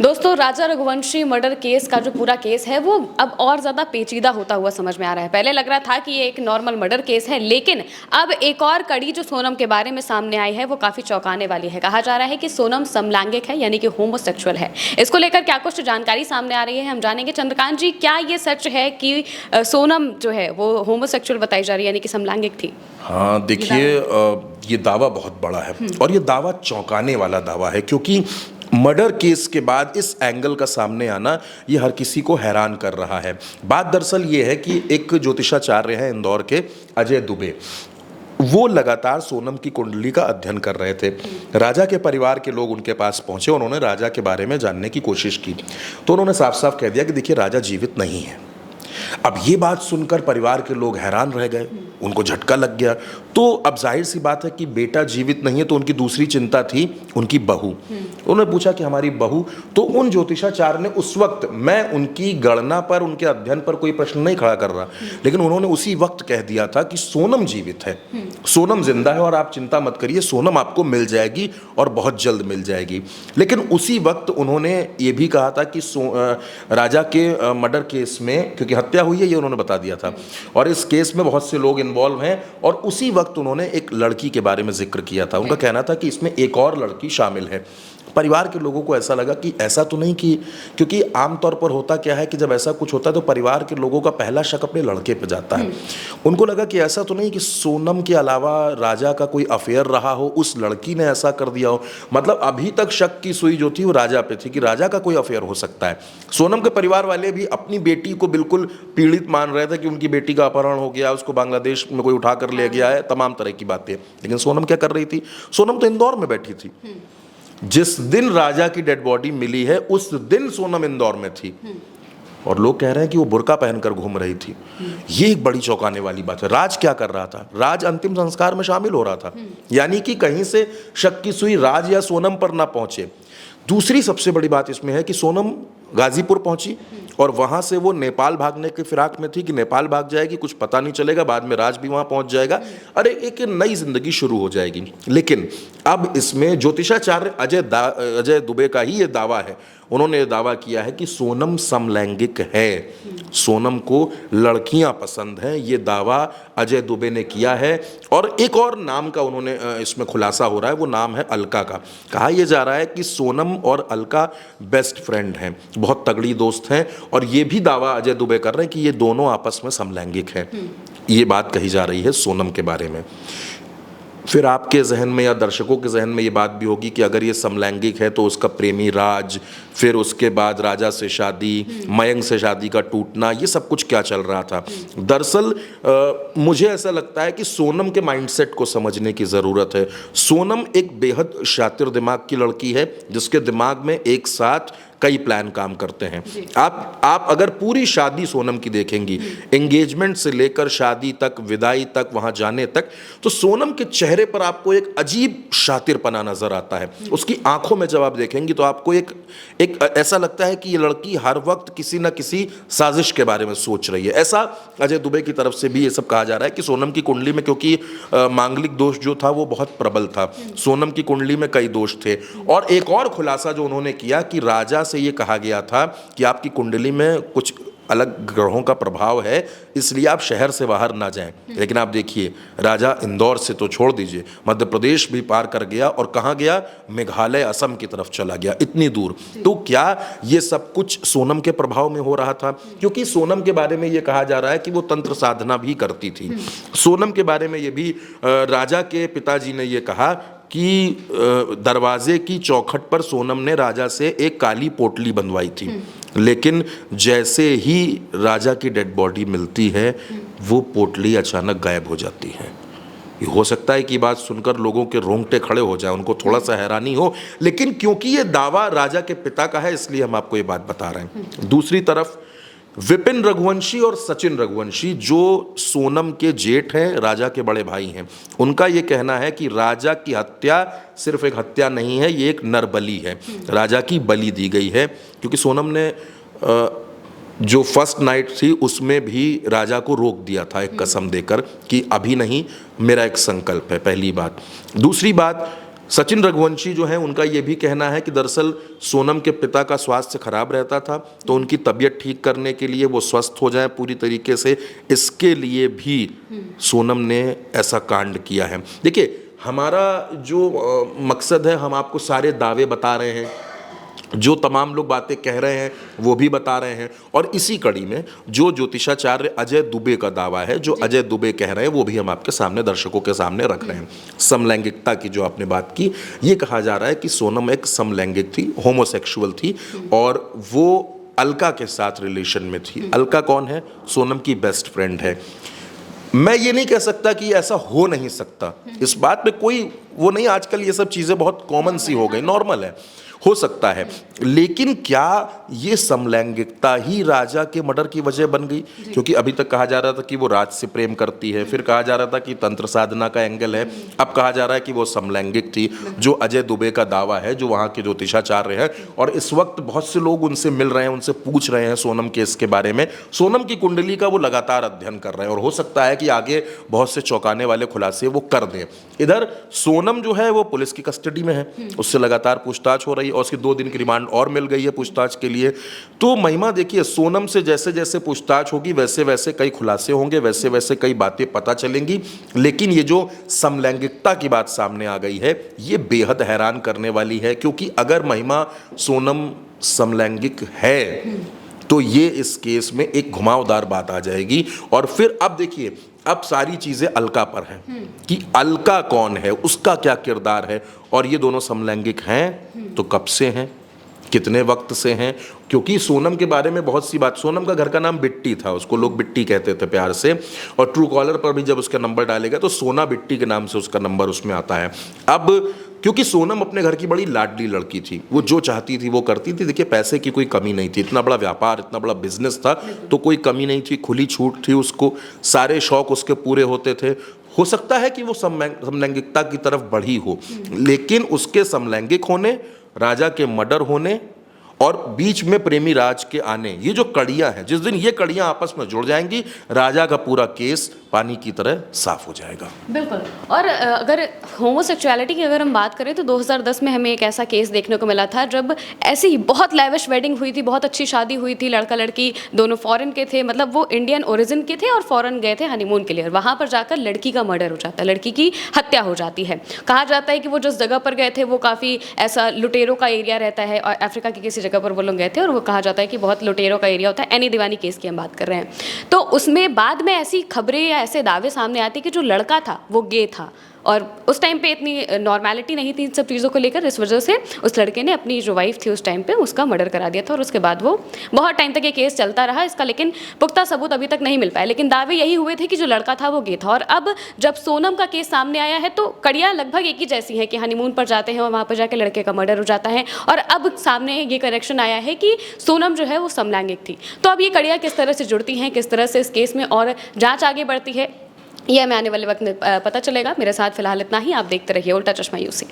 दोस्तों, राजा Raghuvanshi murder case का जो पूरा केस है वो अब और ज़्यादा पेचीदा होता हुआ समझ में आ रहा है। पहले लग रहा था कि ये एक नॉर्मल मर्डर केस है, लेकिन अब एक और कड़ी जो सोनम के बारे में सामने आई है वो काफ़ी चौंकाने वाली है। कहा जा रहा है कि सोनम समलैंगिक है, यानी कि होमोसेक्सुअल है। इसको लेकर क्या कुछ जानकारी सामने आ रही है, हम जानेंगे। चंद्रकांत जी, क्या ये सच है कि सोनम जो है वो होमोसेक्सुअल बताई जा रही है, यानी कि समलैंगिक थी? हाँ, देखिए, ये दावा बहुत बड़ा है और ये दावा चौंकाने वाला दावा है, क्योंकि मर्डर केस के बाद इस एंगल का सामने आना ये हर किसी को हैरान कर रहा है। बात दरअसल ये है कि एक ज्योतिषाचार्य हैं इंदौर के, अजय दुबे। वो लगातार सोनम की कुंडली का अध्ययन कर रहे थे। राजा के परिवार के लोग उनके पास पहुंचे, उन्होंने राजा के बारे में जानने की कोशिश की, तो उन्होंने साफ साफ कह दिया कि देखिए, राजा जीवित नहीं है। अब ये बात सुनकर परिवार के लोग हैरान रह गए, उनको झटका लग गया। तो अब जाहिर सी बात है कि बेटा जीवित नहीं है, तो उनकी दूसरी चिंता थी उनकी बहू। उन्होंने पूछा कि हमारी बहू, तो उन ज्योतिषाचार्य ने उस वक्त, मैं उनकी गणना पर, उनके अध्ययन पर कोई प्रश्न नहीं खड़ा कर रहा, लेकिन उन्होंने उसी वक्त कह दिया था कि सोनम जीवित है, सोनम जिंदा है और आप चिंता मत करिए, सोनम आपको मिल जाएगी और बहुत जल्द मिल जाएगी। लेकिन उसी वक्त उन्होंने ये भी कहा था कि राजा के मर्डर केस में, क्योंकि हत्या हुई है ये उन्होंने बता दिया था, और इस केस में बहुत से लोग इन्वॉल्व हैं, और उसी वक्त उन्होंने एक लड़की के बारे में जिक्र किया था। उनका कहना था कि इसमें एक और लड़की शामिल है। परिवार के लोगों को ऐसा लगा कि ऐसा तो नहीं, कि क्योंकि आमतौर पर होता क्या है कि जब ऐसा कुछ होता है तो परिवार के लोगों का पहला शक अपने लड़के पे जाता है। उनको लगा कि ऐसा तो नहीं कि सोनम के अलावा राजा का कोई अफेयर रहा हो, उस लड़की ने ऐसा कर दिया हो। मतलब अभी तक शक की सुई जो थी वो राजा पे थी कि राजा का कोई अफेयर हो सकता है। सोनम के परिवार वाले भी अपनी बेटी को बिल्कुल पीड़ित मान रहे थे कि उनकी बेटी का अपहरण हो गया, उसको बांग्लादेश में कोई उठा कर ले गया है, तमाम तरह की बातें। लेकिन सोनम क्या कर रही थी? सोनम तो इंदौर में बैठी थी। जिस दिन राजा की डेड बॉडी मिली है उस दिन सोनम इंदौर में थी, और लोग कह रहे हैं कि वो बुर्का पहनकर घूम रही थी। ये एक बड़ी चौंकाने वाली बात है। राज क्या कर रहा था? राज अंतिम संस्कार में शामिल हो रहा था, यानी कि कहीं से शक की सुई राज या सोनम पर ना पहुंचे। दूसरी सबसे बड़ी बात इसमें है कि सोनम गाजीपुर पहुंची और वहां से वो नेपाल भागने के फिराक में थी कि नेपाल भाग जाएगी, कुछ पता नहीं चलेगा, बाद में राज भी वहां पहुंच जाएगा, अरे एक नई जिंदगी शुरू हो जाएगी। लेकिन अब इसमें ज्योतिषाचार्य अजय दुबे का ही ये दावा है। उन्होंने ये दावा किया है कि सोनम समलैंगिक है, सोनम को लड़कियां पसंद हैं। ये दावा अजय दुबे ने किया है, और एक और नाम का उन्होंने इसमें खुलासा हो रहा है, वो नाम है अलका का। कहा यह जा रहा है कि सोनम और अलका बेस्ट फ्रेंड हैं, बहुत तगड़ी दोस्त हैं, और ये भी दावा अजय दुबे कर रहे हैं कि ये दोनों आपस में समलैंगिक हैं। ये बात कही जा रही है सोनम के बारे में। फिर आपके जहन में या दर्शकों के जहन में ये बात भी होगी कि अगर ये समलैंगिक है तो उसका प्रेमी राज, फिर उसके बाद राजा से शादी, मयंक से शादी का टूटना, ये सब कुछ क्या चल रहा था? दरअसल मुझे ऐसा लगता है कि सोनम के माइंडसेट को समझने की ज़रूरत है। सोनम एक बेहद शातिर दिमाग की लड़की है, जिसके दिमाग में एक साथ कई प्लान काम करते हैं। आप अगर पूरी शादी सोनम की देखेंगी, एंगेजमेंट से लेकर शादी तक, विदाई तक, वहां जाने तक, तो सोनम के चेहरे पर आपको एक अजीब शातिरपना नजर आता है। उसकी आंखों में जब आप देखेंगी तो आपको एक ऐसा लगता है कि ये लड़की हर वक्त किसी न किसी साजिश के बारे में सोच रही है। ऐसा अजय दुबे की तरफ से भी ये सब कहा जा रहा है कि सोनम की कुंडली में, क्योंकि मांगलिक दोष जो था वो बहुत प्रबल था, सोनम की कुंडली में कई दोष थे। और एक और खुलासा जो उन्होंने किया कि राजा से ये कहा गया था कि आपकी कुंडली में कुछ अलग ग्रहों का प्रभाव है, इसलिए आप शहर से बाहर ना जाएं। लेकिन आप देखिए, राजा इंदौर से तो छोड़ दीजिए, मध्य प्रदेश भी पार कर गया, और कहाँ गया? मेघालय, असम की तरफ चला गया, इतनी दूर। तो क्या ये सब कुछ सोनम के प्रभाव में हो रहा था? क्योंकि सोनम के बारे में ये कहा जा रहा है कि वो तंत्र साधना भी करती थी। सोनम के बारे में ये भी राजा के पिताजी ने ये कहा कि दरवाजे की चौखट पर सोनम ने राजा से एक काली पोटली बंधवाई थी, लेकिन जैसे ही राजा की डेड बॉडी मिलती है वो पोटली अचानक गायब हो जाती है। ये हो सकता है कि बात सुनकर लोगों के रोंगटे खड़े हो जाए, उनको थोड़ा सा हैरानी हो, लेकिन क्योंकि ये दावा राजा के पिता का है इसलिए हम आपको ये बात बता रहे हैं। दूसरी तरफ विपिन रघुवंशी और सचिन रघुवंशी, जो सोनम के जेठ हैं, राजा के बड़े भाई हैं, उनका ये कहना है कि राजा की हत्या सिर्फ एक हत्या नहीं है, ये एक नरबली है, राजा की बलि दी गई है। क्योंकि सोनम ने जो फर्स्ट नाइट थी उसमें भी राजा को रोक दिया था एक कसम देकर कि अभी नहीं, मेरा एक संकल्प है, पहली बात। दूसरी बात, सचिन रघुवंशी जो है उनका ये भी कहना है कि दरअसल सोनम के पिता का स्वास्थ्य खराब रहता था, तो उनकी तबीयत ठीक करने के लिए, वो स्वस्थ हो जाए पूरी तरीके से, इसके लिए भी सोनम ने ऐसा कांड किया है। देखिए, हमारा जो मकसद है, हम आपको सारे दावे बता रहे हैं, जो तमाम लोग बातें कह रहे हैं वो भी बता रहे हैं, और इसी कड़ी में जो ज्योतिषाचार्य अजय दुबे का दावा है, जो अजय दुबे कह रहे हैं, वो भी हम आपके सामने, दर्शकों के सामने रख रहे हैं। समलैंगिकता की जो आपने बात की, ये कहा जा रहा है कि सोनम एक समलैंगिक थी, होमोसेक्सुअल थी, और वो अलका के साथ रिलेशन में थी। अलका कौन है? सोनम की बेस्ट फ्रेंड है। मैं ये नहीं कह सकता कि ऐसा हो नहीं सकता, इस बात में कोई वो नहीं, आजकल ये सब चीज़ें बहुत कॉमन सी हो गई, नॉर्मल है, हो सकता है। लेकिन क्या ये समलैंगिकता ही राजा के मर्डर की वजह बन गई? क्योंकि अभी तक कहा जा रहा था कि वो राज से प्रेम करती है, फिर कहा जा रहा था कि तंत्र साधना का एंगल है, अब कहा जा रहा है कि वो समलैंगिक थी, जो अजय दुबे का दावा है, जो वहाँ के ज्योतिषाचार्य हैं। और इस वक्त बहुत से लोग उनसे मिल रहे हैं, उनसे पूछ रहे हैं सोनम केस के बारे में, सोनम की कुंडली का वो लगातार अध्ययन कर रहे हैं, और हो सकता है कि आगे बहुत से चौंकाने वाले खुलासे वो कर दें। इधर सोनम जो है वो पुलिस की कस्टडी में है, उससे लगातार पूछताछ हो रही है, और उसकी 2 दिन की रिमांड और मिल गई है पूछताछ के लिए। तो महिमा देखिए, सोनम से जैसे जैसे पूछताछ होगी, वैसे वैसे कई खुलासे होंगे, वैसे वैसे कई बातें पता चलेंगी। लेकिन ये जो समलैंगिकता की बात सामने आ गई है, ये बेहद हैरान करने वाली है, क्योंकि अगर महिमा सोनम समलैंगिक है तो ये इस केस में एक घुमावदार बात आ जाएगी। और फिर अब देखिए, अब सारी चीजें अलका पर हैं कि अलका कौन है, उसका क्या किरदार है, और ये दोनों समलैंगिक हैं तो कब से हैं, कितने वक्त से हैं? क्योंकि सोनम के बारे में बहुत सी बात, सोनम का घर का नाम बिट्टी था, उसको लोग बिट्टी कहते थे प्यार से, और ट्रू कॉलर पर भी जब उसका नंबर डालेगा तो सोना बिट्टी के नाम से उसका नंबर उसमें आता है। अब क्योंकि सोनम अपने घर की बड़ी लाडली लड़की थी, वो जो चाहती थी वो करती थी। देखिए, पैसे की कोई कमी नहीं थी, इतना बड़ा व्यापार, इतना बड़ा बिजनेस था, तो कोई कमी नहीं थी, खुली छूट थी उसको, सारे शौक उसके पूरे होते थे। हो सकता है कि वो समलैंगिकता की तरफ बढ़ी हो, लेकिन उसके समलैंगिक होने, राजा के मर्डर होने और बीच में प्रेमी राज के आने, ये जो कड़ियां हैं, जिस दिन ये कड़ियां आपस में जुड़ जाएंगी, राजा का पूरा केस पानी की तरह साफ हो जाएगा। बिल्कुल। और अगर होमोसेक्सुअलिटी की अगर हम बात करें तो 2010 में हमें एक ऐसा केस देखने को मिला था, जब ऐसी ही बहुत लैविश वेडिंग हुई थी, बहुत अच्छी शादी हुई थी, लड़का लड़की दोनों फॉरेन के थे, मतलब वो इंडियन ओरिजिन के थे और फॉरेन गए थे हनीमून के लिए, और वहाँ पर जाकर लड़की का मर्डर हो जाता है, लड़की की हत्या हो जाती है। कहा जाता है कि वो जिस जगह पर गए थे वो काफ़ी ऐसा लुटेरों का एरिया रहता है, और अफ्रीका की किसी जगह पर वो लोग गए थे, और वो कहा जाता है कि बहुत लुटेरों का एरिया होता है। एनी दीवानी केस की हम बात कर रहे हैं। तो उसमें बाद में ऐसी खबरें या ऐसे दावे सामने आते कि जो लड़का था वो गे था, और उस टाइम पे इतनी नॉर्मैलिटी नहीं थी इन सब चीज़ों को लेकर, इस वजह से उस लड़के ने अपनी जो वाइफ थी उस टाइम पे उसका मर्डर करा दिया था, और उसके बाद वो बहुत टाइम तक ये केस चलता रहा इसका, लेकिन पुख्ता सबूत अभी तक नहीं मिल पाए। लेकिन दावे यही हुए थे कि जो लड़का था वो गे था। और अब जब सोनम का केस सामने आया है तो कड़ियाँ लगभग एक ही जैसी हैं कि हनीमून पर जाते हैं और वहाँ पर जाकर लड़के का मर्डर हो जाता है, और अब सामने ये करेक्शन आया है कि सोनम जो है वो समलैंगिक थी। तो अब ये कड़ियाँ किस तरह से जुड़ती हैं, किस तरह से इस केस में और जाँच आगे बढ़ती है, ये हमें आने वाले वक्त में पता चलेगा। मेरे साथ फिलहाल इतना ही। आप देखते रहिए उल्टा चश्मा यूसी।